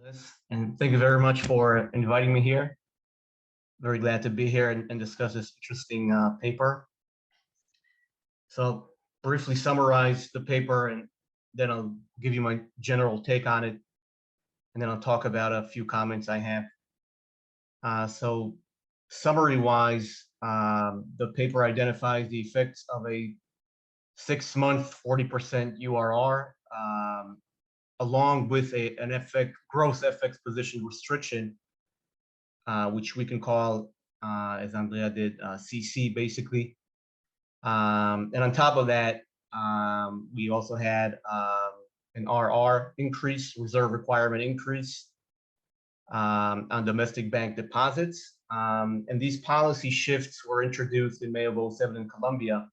this, and thank you very much for inviting me here. Very glad to be here and discuss this interesting paper. So I'll briefly summarize the paper, and then I'll give you my general take on it, and then I'll talk about a few comments I have. So summary-wise, the paper identifies the effects of a 6-month 40% URR, along with an gross FX position restriction, which we can call, as Andrea did, CC basically. And on top of that, we also had an RR increase, reserve requirement increase, on domestic bank deposits. And these policy shifts were introduced in May of 2007 in Colombia.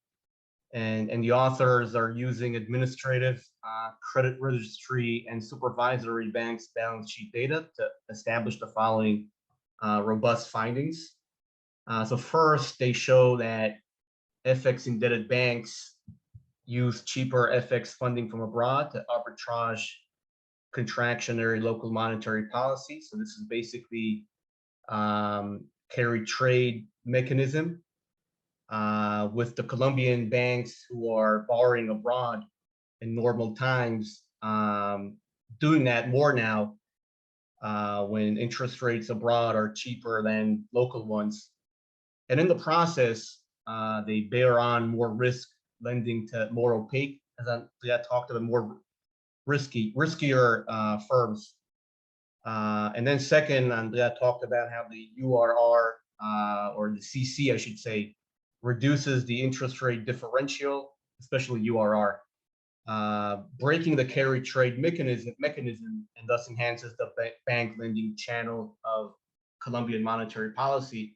And the authors are using administrative, credit registry, and supervisory banks' balance sheet data to establish the following robust findings. So first, they show that FX indebted banks use cheaper FX funding from abroad to arbitrage contractionary local monetary policy. So this is basically carry trade mechanism with the Colombian banks who are borrowing abroad in normal times, doing that more now when interest rates abroad are cheaper than local ones. And in the process, they bear on more risk, lending to more opaque, as I talked about, more riskier firms. And then second, Andrea talked about how the URR, or the CC, I should say, reduces the interest rate differential, especially URR, breaking the carry trade mechanism, and thus enhances the bank lending channel of Colombian monetary policy.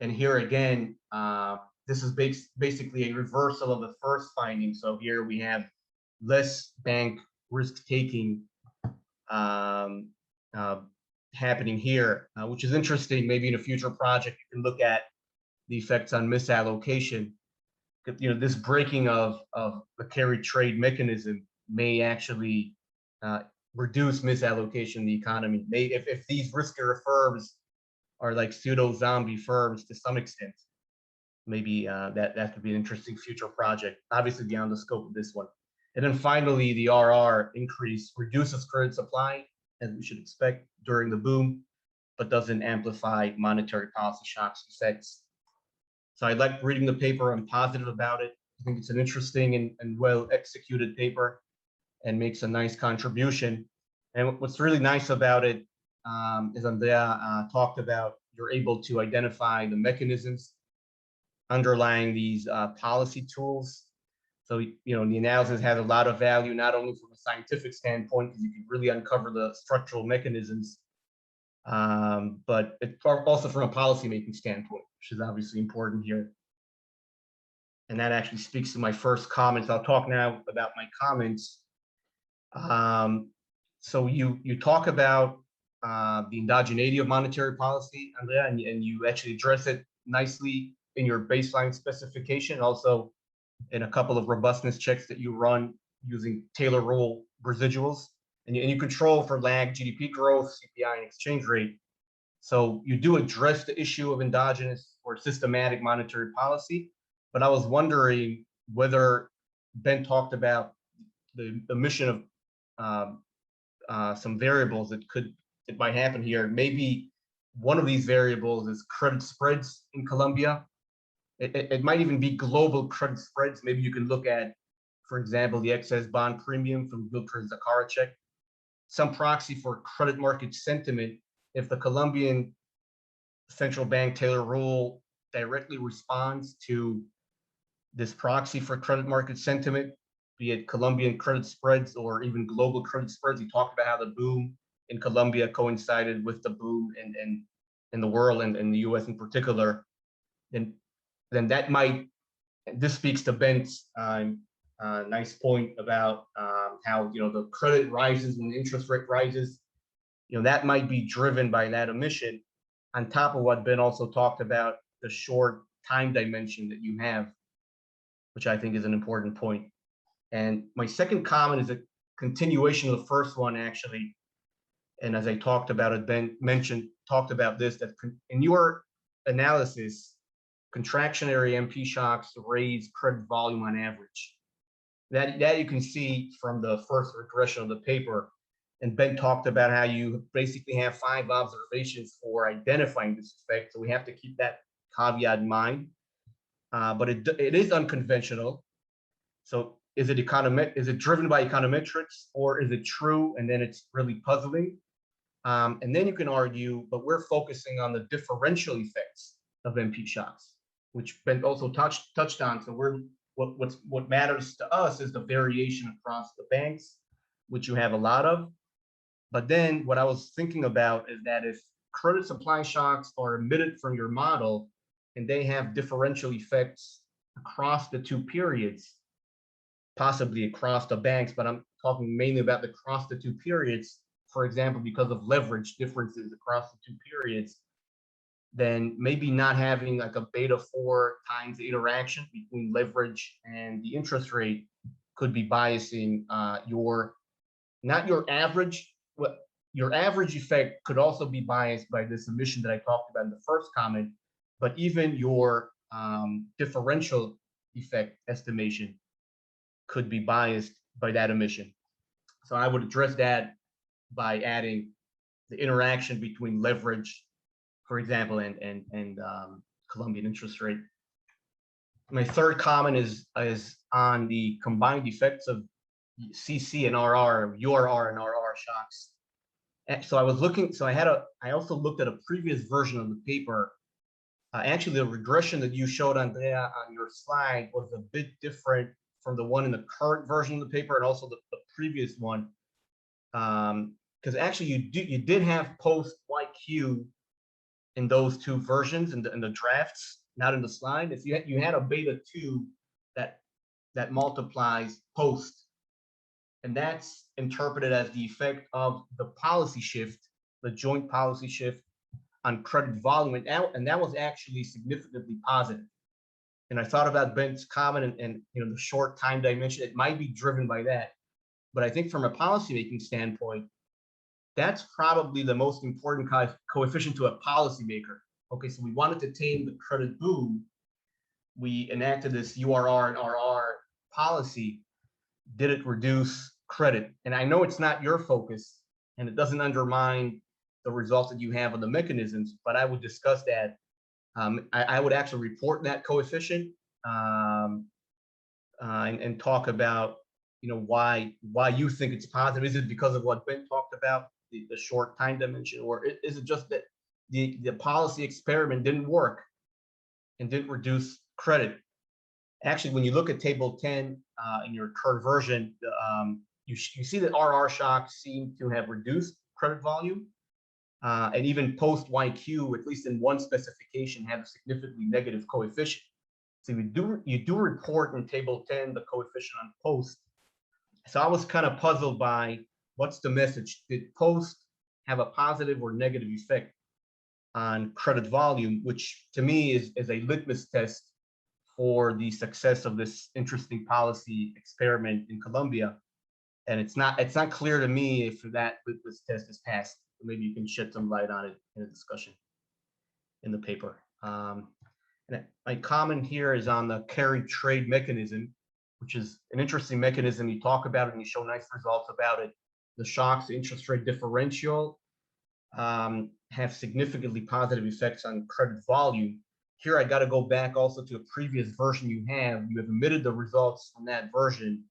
And here again, this is basically a reversal of the first finding. So here we have less bank risk-taking happening here, which is interesting. Maybe in a future project, you can look at the effects on misallocation. You know, this breaking of the carry trade mechanism may actually reduce misallocation in the economy. If these riskier firms are like pseudo zombie firms to some extent, maybe that could be an interesting future project, obviously beyond the scope of this one. And then finally, the RR increase reduces credit supply, as we should expect during the boom, but doesn't amplify monetary policy shocks effects. So I like reading the paper. I'm positive about it. I think it's an interesting and well executed paper and makes a nice contribution. And what's really nice about it, as Andrea talked about, you're able to identify the mechanisms underlying these policy tools. So, you know, the analysis has a lot of value, not only from a scientific standpoint, because you can really uncover the structural mechanisms, but it's also from a policymaking standpoint, which is obviously important here. And that actually speaks to my first comments. I'll talk now about my comments. So you talk about the endogeneity of monetary policy, Andrea, and you actually address it nicely in your baseline specification, also in a couple of robustness checks that you run using Taylor rule residuals, and you control for lag GDP growth, CPI, and exchange rate. So you do address the issue of endogenous or systematic monetary policy, but I was wondering whether Ben talked about the omission of some variables that might happen here. Maybe one of these variables is credit spreads in Colombia. It might even be global credit spreads. Maybe you can look at, for example, the excess bond premium from Wilker-Zakaracek, some proxy for credit market sentiment. If the Colombian central bank Taylor rule directly responds to this proxy for credit market sentiment, be it Colombian credit spreads or even global credit spreads. He talked about how the boom in Colombia coincided with the boom in the world and in the US in particular. Then that might, this speaks to Ben's nice point about how, you know, the credit rises when the interest rate rises. You know, that might be driven by that omission, on top of what Ben also talked about, the short time dimension that you have, which I think is an important point. And my second comment is a continuation of the first one, actually. And as I talked about it, Ben talked about this, that in your analysis, contractionary MP shocks raise credit volume on average. That you can see from the first regression of the paper. And Ben talked about how you basically have 5 observations for identifying this effect. So we have to keep that caveat in mind. But it is unconventional. So is it driven by econometrics, or is it true and then it's really puzzling? And then you can argue, but we're focusing on the differential effects of MP shocks, which Ben also touched on. So what matters to us is the variation across the banks, which you have a lot of. But then what I was thinking about is that if credit supply shocks are emitted from your model and they have differential effects across the 2 periods, possibly across the banks, but I'm talking mainly about across the 2 periods, for example, because of leverage differences across the 2 periods, then maybe not having like a beta 4 times the interaction between leverage and the interest rate could be biasing not your average. Your average effect could also be biased by this emission that I talked about in the first comment, but even your differential effect estimation could be biased by that emission. So I would address that by adding the interaction between leverage, for example, and Colombian interest rate. My third comment is on the combined effects of CC and RR, URR and RR shocks. So I was looking, so I also looked at a previous version of the paper. Actually, the regression that you showed on your slide was a bit different from the one in the current version of the paper and also the previous one. Because actually you did have post YQ in those 2 versions in the drafts, not in the slide. If you had a beta 2 that multiplies post, and that's interpreted as the effect of the policy shift, the joint policy shift on credit volume, and that was actually significantly positive. And I thought about Ben's comment and the short time dimension. It might be driven by that, but I think from a policymaking standpoint, that's probably the most important coefficient to a policymaker. Okay, so we wanted to tame the credit boom. We enacted this URR and RR policy. Did it reduce credit? And I know it's not your focus, and it doesn't undermine the results that you have on the mechanisms, but I would discuss that. I would actually report that coefficient and talk about why you think it's positive. Is it because of what Ben talked about, the short time dimension, or is it just that the policy experiment didn't work and didn't reduce credit? Actually, when you look at table 10 in your current version, you see that RR shocks seem to have reduced credit volume, and even post YQ, at least in one specification, have a significantly negative coefficient. So you do report in table 10 the coefficient on post. So I was kind of puzzled by what's the message. Did post have a positive or negative effect on credit volume, which to me is a litmus test for the success of this interesting policy experiment in Colombia. And it's not clear to me if that litmus test is passed. Maybe you can shed some light on it in a discussion in the paper. And my comment here is on the carried trade mechanism, which is an interesting mechanism. You talk about it and you show nice results about it. The shocks, the interest rate differential have significantly positive effects on credit volume. Here, I got to go back also to a previous version you have. You have omitted the results from that version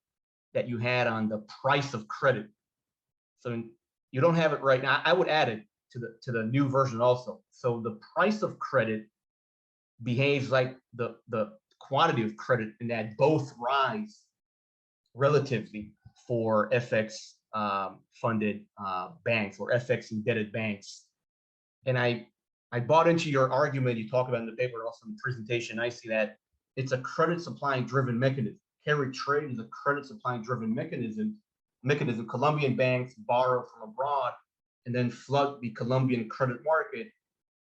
that you had on the price of credit. So you don't have it right now. I would add it to the new version also. So the price of credit behaves like the quantity of credit, in that both rise relatively for FX funded banks or FX indebted banks. And I bought into your argument you talk about in the paper, also in the presentation. I see that it's a credit supply driven mechanism. Carried trade is a credit supply driven mechanism. Colombian banks borrow from abroad and then flood the Colombian credit market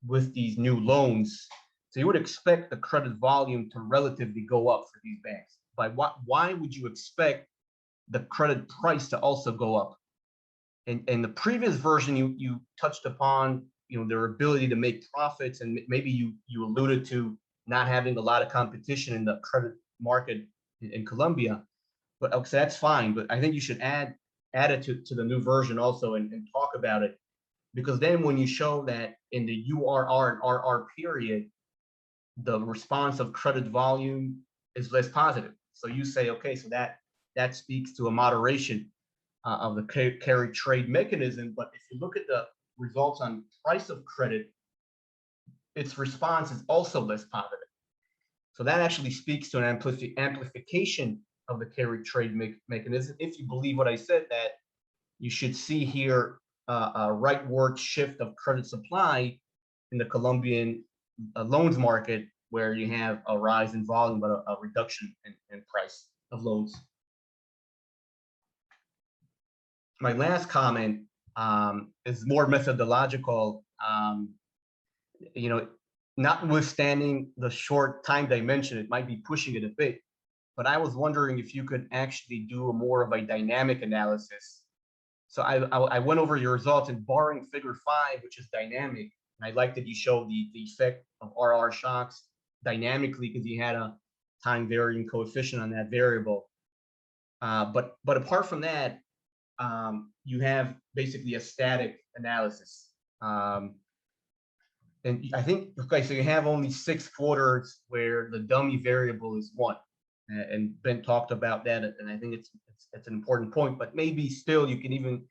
with these new loans. So you would expect the credit volume to relatively go up for these banks. But why would you expect the credit price to also go up? in the previous version, you touched upon, their ability to make profits, and maybe you alluded to not having a lot of competition in the credit market in Colombia. But okay, so that's fine. But I think you should add it to the new version also, and talk about it, because then when you show that in the URR and RR period, the response of credit volume is less positive. So you say, okay, so that speaks to a moderation of the carry trade mechanism. But if you look at the results on price of credit, its response is also less positive. So that actually speaks to an amplification of the carry trade mechanism. If you believe what I said, that you should see here a rightward shift of credit supply in the Colombian loans market, where you have a rise in volume but a reduction in price of loans. My last comment is more methodological. Notwithstanding the short time dimension, it might be pushing it a bit, but I was wondering if you could actually do more of a dynamic analysis. So I went over your results, and barring figure 5, which is dynamic, and I like that you show the effect of RR shocks dynamically, because you had a time varying coefficient on that variable. But apart from that, you have basically a static analysis. And I think, okay, so you have only 6 quarters where the dummy variable is 1. And Ben talked about that, and I think it's an important point. But maybe still, you can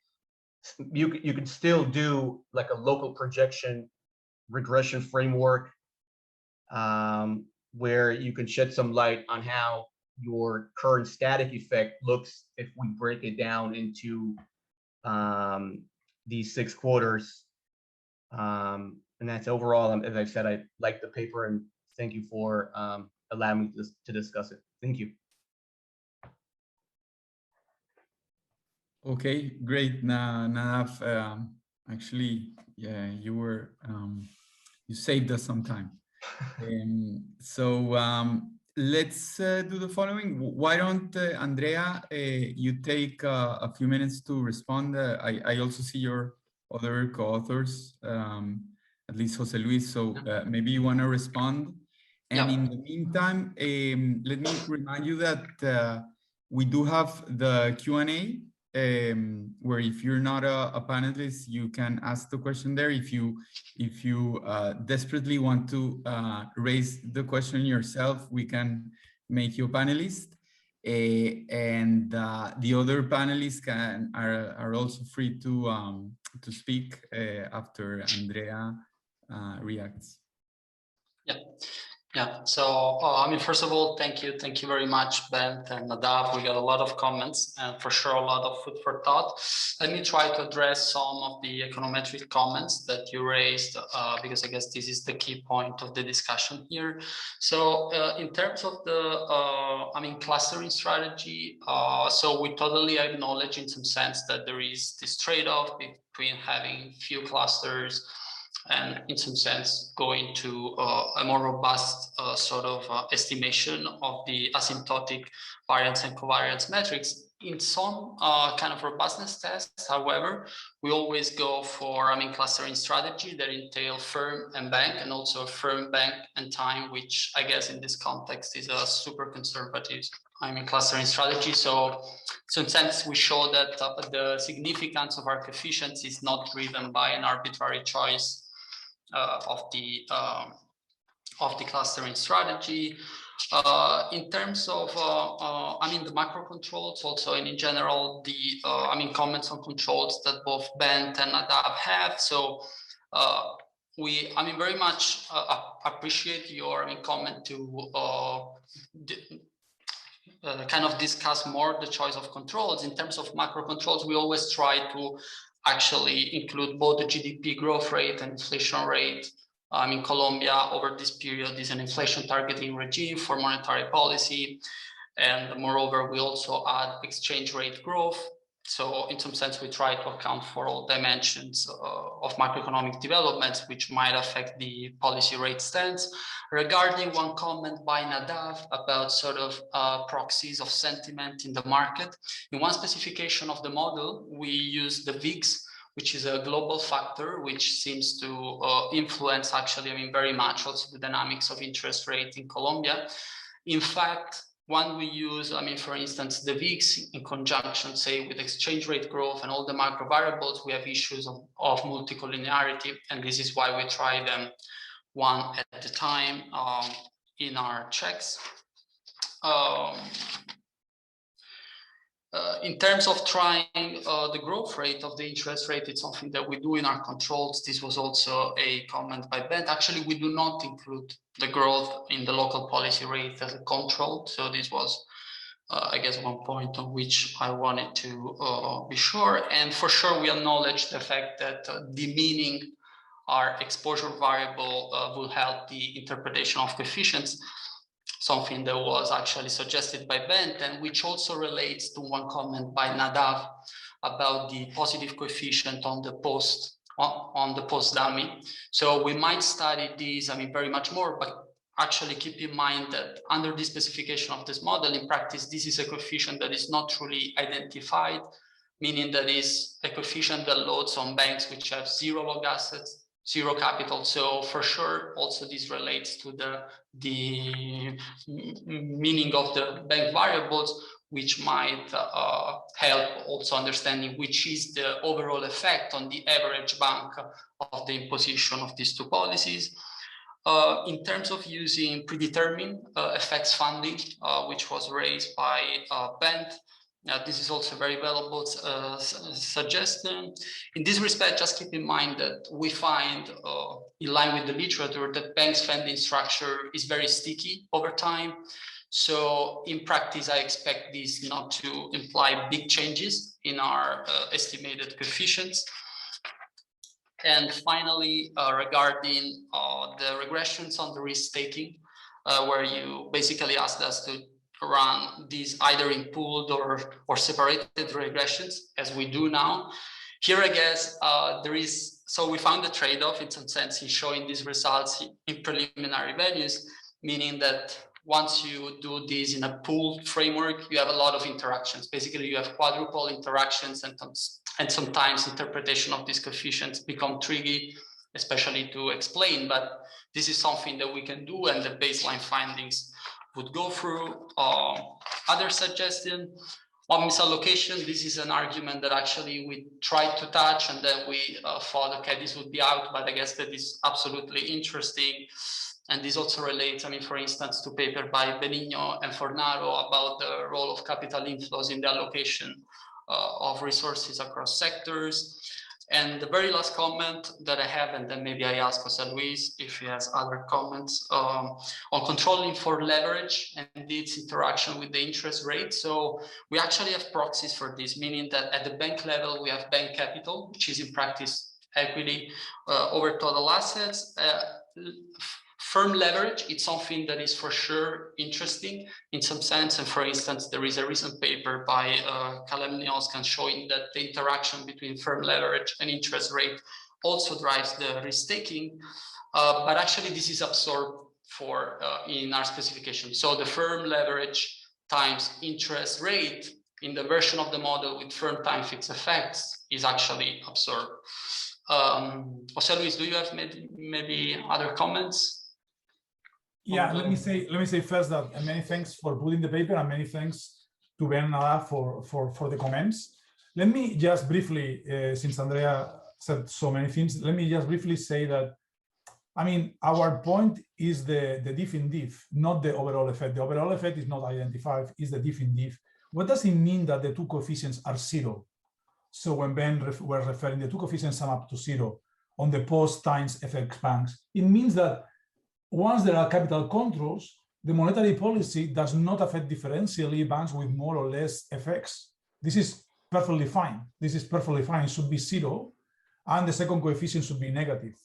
still do like a local projection regression framework, where you can shed some light on how your current static effect looks if we break it down into these 6 quarters. And that's overall, as I said, I like the paper, and thank you for allowing me to discuss it. Thank you. Okay, great, Nadav. Actually, yeah, you saved us some time. Let's do the following. Why don't Andrea, you take a few minutes to respond? I also see your other co-authors, at least Jose Luis, so maybe you want to respond. And in the meantime, let me remind you that we do have the Q&A, where if you're not a panelist, you can ask the question there. If you desperately want to raise the question yourself, we can make you a panelist. And the other panelists are also free to speak after Andrea reacts. Yeah. So, first of all, thank you very much, Ben and Nadav. We got a lot of comments, and for sure a lot of food for thought. Let me try to address some of the econometric comments that you raised, because I guess this is the key point of the discussion here. So, in terms of the, clustering strategy, so we totally acknowledge in some sense that there is this trade-off between having few clusters and in some sense going to a more robust sort of estimation of the asymptotic variance and covariance metrics. In some kind of robustness tests, however, we always go for clustering strategy that entail firm and bank, and also a firm bank and time, which I guess in this context is a super conservative clustering strategy. So in some sense, we show that the significance of our coefficients is not driven by an arbitrary choice of the clustering strategy. In terms of the macro controls also, and in general the comments on controls that both Ben and Nadav have. So we very much appreciate your comment to kind of discuss more the choice of controls. In terms of macro controls, we always try to actually include both the GDP growth rate and inflation rate. In Colombia, over this period, is an inflation targeting regime for monetary policy. And moreover, we also add exchange rate growth. So in some sense, we try to account for all dimensions of macroeconomic developments which might affect the policy rate stance. Regarding one comment by Nadav about sort of proxies of sentiment in the market, in one specification of the model, we use the VIX, which is a global factor, which seems to influence actually, I mean, very much also the dynamics of interest rate in Colombia. In fact, when we use, I mean, for instance, the VIX in conjunction, say, with exchange rate growth and all the macro variables, we have issues of multicollinearity, and this is why we try them one at a time in our checks. In terms of trying the growth rate of the interest rate, it's something that we do in our controls. This was also a comment by Ben. Actually, we do not include the growth in the local policy rate as a control. So this was, I guess, one point on which I wanted to be sure. And for sure, we acknowledge the fact that demeaning our exposure variable will help the interpretation of coefficients, something that was actually suggested by Ben, and which also relates to one comment by Nadav about the positive coefficient on the post dummy. So we might study these, I mean, very much more, but actually keep in mind that under the specification of this model, in practice, this is a coefficient that is not truly identified, meaning that is a coefficient that loads on banks which have zero log assets, zero capital. So for sure, also this relates to the meaning of the bank variables, which might help also understanding which is the overall effect on the average bank of the imposition of these two policies. In terms of using predetermined effects funding, which was raised by Ben, this is also very valuable suggestion. In this respect, just keep in mind that we find, in line with the literature, that banks' funding structure is very sticky over time. So in practice, I expect this not to imply big changes in our estimated coefficients. And finally, regarding the regressions on the risk taking, where you basically asked us to run these either in pooled or separated regressions, as we do now. Here, I guess, so we found a trade-off in some sense in showing these results in preliminary values, meaning that once you do this in a pooled framework, you have a lot of interactions. Basically, you have quadruple interactions, and sometimes interpretation of these coefficients become tricky, especially to explain, but this is something that we can do, and the baseline findings would go through. Other suggestion on misallocation, this is an argument that actually we tried to touch, and then we thought, okay, this would be out, but I guess that is absolutely interesting. And this also relates, I mean, for instance, to paper by Benigno and Fornaro about the role of capital inflows in the allocation of resources across sectors. And the very last comment that I have, and then maybe I ask Jose Luis if he has other comments, on controlling for leverage and its interaction with the interest rate. So we actually have proxies for this, meaning that at the bank level, we have bank capital, which is in practice equity over total assets. Firm leverage, it's something that is for sure interesting in some sense. And for instance, there is a recent paper by Kalem-Nioskan showing that the interaction between firm leverage and interest rate also drives the risk taking. But actually, this is absorbed in our specification. So the firm leverage times interest rate in the version of the model with firm time fixed effects is actually absorbed. Jose Luis, do you have maybe other comments? Yeah, let me say first that many thanks for putting the paper, and many thanks to Ben and Nadav for the comments. Let me just briefly, since Andrea said so many things, let me just briefly say that, I mean, our point is the diff in diff, not the overall effect. The overall effect is not identified, is the diff in diff. What does it mean that the two coefficients are zero? So when Ben was referring, the two coefficients sum up to zero on the post times FX banks, it means that once there are capital controls, the monetary policy does not affect differentially banks with more or less FX. This is perfectly fine. This is perfectly fine. It should be zero, and the second coefficient should be negative.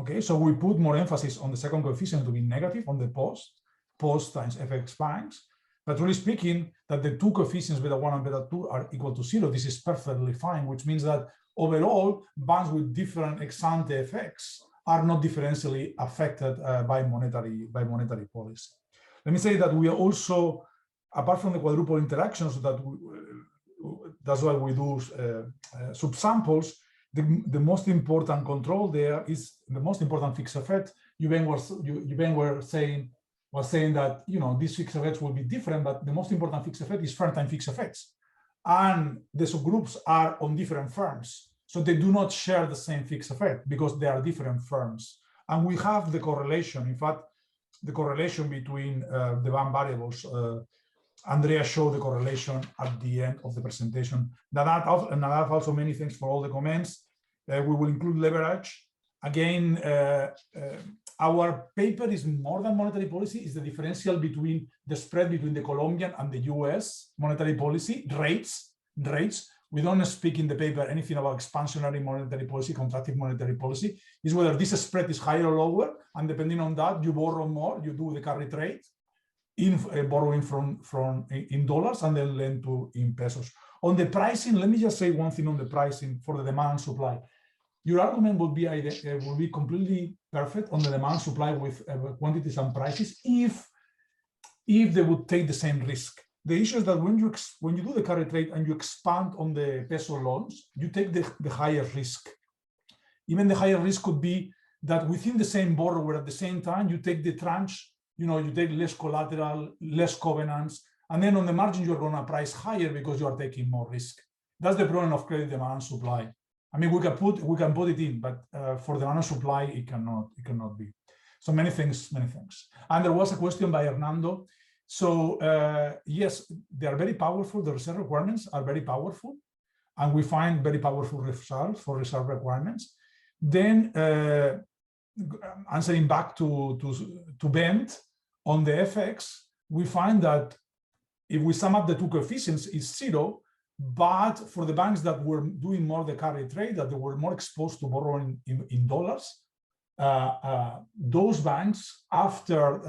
Okay, so we put more emphasis on the second coefficient to be negative on the post times FX banks. But really speaking, that the two coefficients beta 1 and beta 2 are equal to 0, this is perfectly fine, which means that overall, banks with different ex-ante effects are not differentially affected by monetary policy. Let me say that we are also, apart from the quadruple interactions that that's why we do subsamples, the most important control there is the most important fixed effect. You were saying that these fixed effects will be different, but the most important fixed effect is firm time fixed effects, and the subgroups are on different firms, so they do not share the same fixed effect because they are different firms. And we have the correlation. In fact, the correlation between the band variables. Andrea showed the correlation at the end of the presentation. Nadav, also many thanks for all the comments. We will include leverage. Again, our paper is more than monetary policy, is the differential between the spread between the Colombian and the US monetary policy, rates. We don't speak in the paper anything about expansionary monetary policy, contractive monetary policy. Is whether this spread is higher or lower, and depending on that, you borrow more, you do the carry trade, in borrowing in dollars and then lend to in pesos. On the pricing, let me just say one thing on the pricing for the demand and supply. Your argument will be completely perfect on the demand supply with quantities and prices if they would take the same risk. The issue is that when you do the carry trade and you expand on the peso loans, you take the higher risk. Even the higher risk could be that within the same borrower at the same time, you take the tranche, you take less collateral, less covenants, and then on the margin, you're going to price higher because you are taking more risk. That's the problem of credit demand and supply. I mean, we can put it in, but for demand and supply, it cannot be. So many things. And there was a question by Hernando. So yes, they are very powerful. The reserve requirements are very powerful, and we find very powerful results for reserve requirements. Then answering back to Bent on the FX, we find that if we sum up the two coefficients, it's 0. But for the banks that were doing more the carry trade, that they were more exposed to borrowing in dollars, those banks, after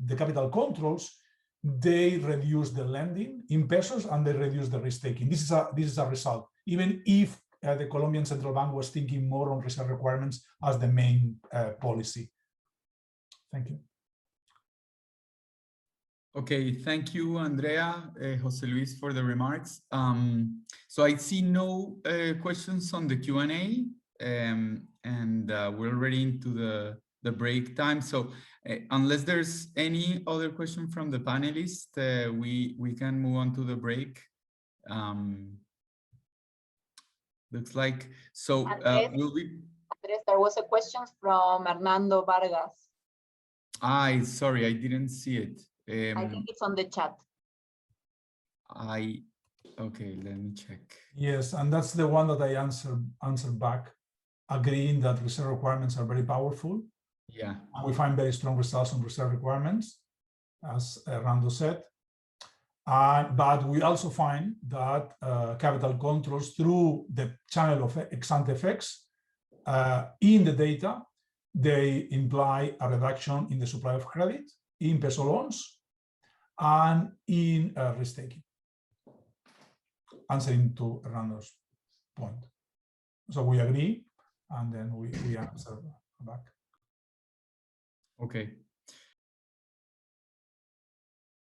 the capital controls, they reduce the lending in pesos and they reduce the risk taking. This is a result, even if the Colombian Central Bank was thinking more on reserve requirements as the main policy. Thank you. Okay, thank you, Andrea, Jose Luis, for the remarks. So I see no questions on the Q&A, and we're already into the break time. So unless there's any other question from the panelists, we can move on to the break. Looks like, so will we? Andres, there was a question from Hernando Vargas. Sorry, I didn't see it. I think it's on the chat. Okay, let me check. Yes, and that's the one that I answered back, agreeing that reserve requirements are very powerful. Yeah. And we find very strong results on reserve requirements, as Hernando said. But we also find that capital controls through the channel of ex-ante effects in the data, they imply a reduction in the supply of credit, in peso loans, and in risk taking, answering to Hernando's point. So we agree, and then we answer back. Okay.